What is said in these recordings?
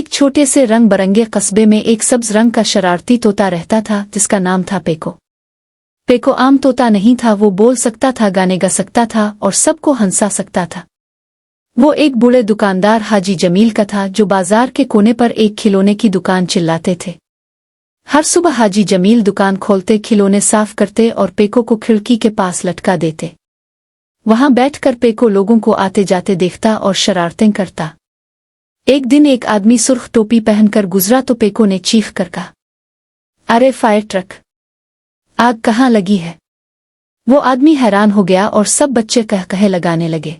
एक छोटे से रंग बरंगे कस्बे में एक सब्ज रंग का शरारती तोता रहता था जिसका नाम था पेको। पेको आम तोता नहीं था, वो बोल सकता था, गाने गा सकता था और सबको हंसा सकता था। वो एक बूढ़े दुकानदार हाजी जमील का था जो बाजार के कोने पर एक खिलौने की दुकान चिल्लाते थे। हर सुबह हाजी जमील दुकान खोलते, खिलौने साफ करते और पेको को खिड़की के पास लटका देते। वहां बैठकर पेको लोगों को आते जाते देखता और शरारतें करता। एक दिन एक आदमी सुर्ख टोपी पहनकर गुजरा तो पेको ने चीख कर कहा, अरे फायर ट्रक, आग कहाँ लगी है? वो आदमी हैरान हो गया और सब बच्चे कह कहे लगाने लगे।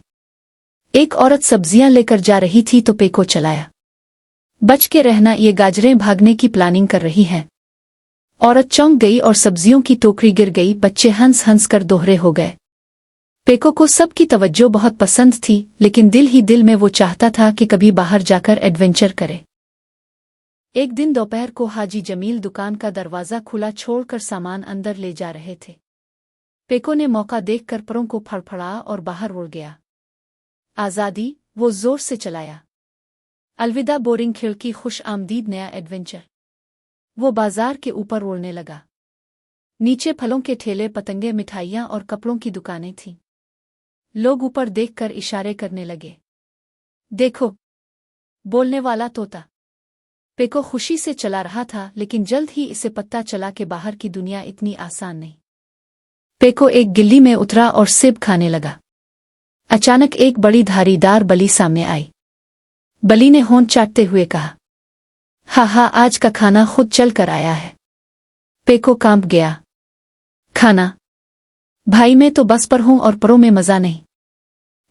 एक औरत सब्जियां लेकर जा रही थी तो पेको चलाया, बच के रहना, ये गाजरें भागने की प्लानिंग कर रही हैं। औरत चौंक गई और सब्जियों की टोकरी गिर गई। बच्चे हंस हंस कर दोहरे हो गए। पेको को सबकी तवज्जो बहुत पसंद थी, लेकिन दिल ही दिल में वो चाहता था कि कभी बाहर जाकर एडवेंचर करे। एक दिन दोपहर को हाजी जमील दुकान का दरवाज़ा खुला छोड़कर सामान अंदर ले जा रहे थे। पेको ने मौका देखकर परों को फड़फड़ाया और बाहर उड़ गया। आज़ादी, वो जोर से चलाया। अलविदा बोरिंग खिड़की, खुश आमदीद नया एडवेंचर। वो बाजार के ऊपर उड़ने लगा। नीचे फलों के ठेले, पतंगे, मिठाइयाँ और कपड़ों की दुकानें थीं। लोग ऊपर देखकर इशारे करने लगे, देखो, बोलने वाला तोता। पेको खुशी से चला रहा था, लेकिन जल्द ही इसे पता चला कि बाहर की दुनिया इतनी आसान नहीं। पेको एक गिल्ली में उतरा और सेब खाने लगा। अचानक एक बड़ी धारीदार बली सामने आई। बली ने होंठ चाटते हुए कहा, हा, आज का खाना खुद चल कर आया है। पेको कांप गया। खाना? भाई, मैं तो बस पर हूं और परों में मजा नहीं।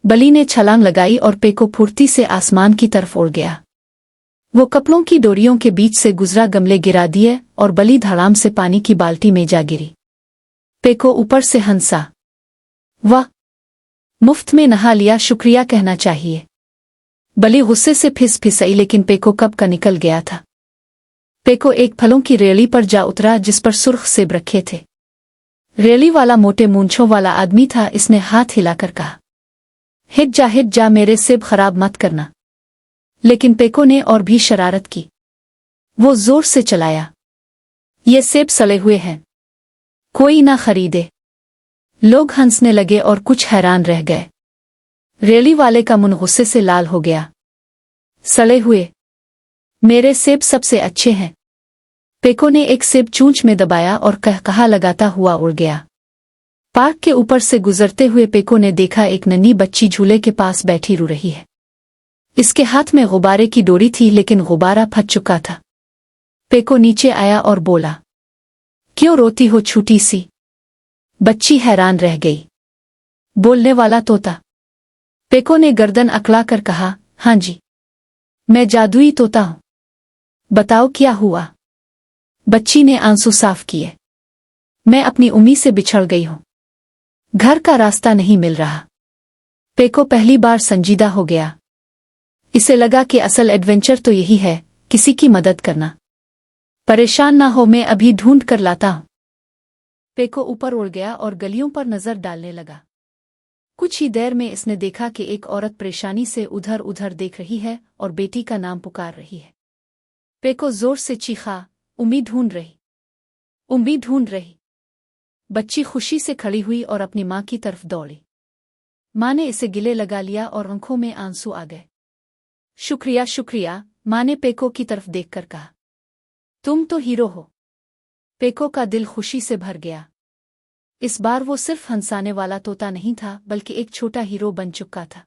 बली ने छलांग लगाई और पेको फुर्ती से आसमान की तरफ उड़ गया। वो कपड़ों की डोरियों के बीच से गुजरा, गमले गिरा दिए और बली धड़ाम से पानी की बाल्टी में जा गिरी। पेको ऊपर से हंसा, वाह, मुफ्त में नहा लिया, शुक्रिया कहना चाहिए। बली गुस्से से फिसफिसाई, लेकिन पेको कब का निकल गया था। पेको एक फलों की रेली पर जा उतरा जिस पर सुर्ख सेब रखे थे। रेली वाला मोटे मूंछों वाला आदमी था। इसने हाथ हिलाकर कहा, हिट जा, मेरे सेब खराब मत करना। लेकिन पेको ने और भी शरारत की। वो जोर से चलाया, ये सेब सड़े हुए हैं, कोई ना खरीदे। लोग हंसने लगे और कुछ हैरान रह गए। रेली वाले का मुंह गुस्से से लाल हो गया। सड़े हुए? मेरे सेब सबसे अच्छे हैं। पेको ने एक सेब चूंच में दबाया और कहा लगाता हुआ उड़ गया। पार्क के ऊपर से गुजरते हुए पेको ने देखा एक नन्ही बच्ची झूले के पास बैठी रो रही है। इसके हाथ में गुब्बारे की डोरी थी, लेकिन गुब्बारा फट चुका था। पेको नीचे आया और बोला, क्यों रोती हो छोटी सी? बच्ची हैरान रह गई। बोलने वाला तोता? पेको ने गर्दन अकड़ाकर कहा, हाँ जी, मैं जादुई तोता हूं। बताओ क्या हुआ? बच्ची ने आंसू साफ किए, मैं अपनी उम्मी से बिछड़ गई हूं। घर का रास्ता नहीं मिल रहा। पेको पहली बार संजीदा हो गया। इसे लगा कि असल एडवेंचर तो यही है, किसी की मदद करना। परेशान ना हो, मैं अभी ढूंढ कर लाता हूं। पेको ऊपर उड़ गया और गलियों पर नजर डालने लगा। कुछ ही देर में इसने देखा कि एक औरत परेशानी से उधर उधर देख रही है और बेटी का नाम पुकार रही है। पेको जोर से चीखा, उम्मीद ढूंढ रही, उम्मीद ढूंढ रही। बच्ची खुशी से खड़ी हुई और अपनी माँ की तरफ दौड़ी। माँ ने इसे गिले लगा लिया और आंखों में आंसू आ गए। शुक्रिया, शुक्रिया, माँ ने पेको की तरफ देखकर कहा, तुम तो हीरो हो। पेको का दिल खुशी से भर गया। इस बार वो सिर्फ हंसाने वाला तोता नहीं था, बल्कि एक छोटा हीरो बन चुका था।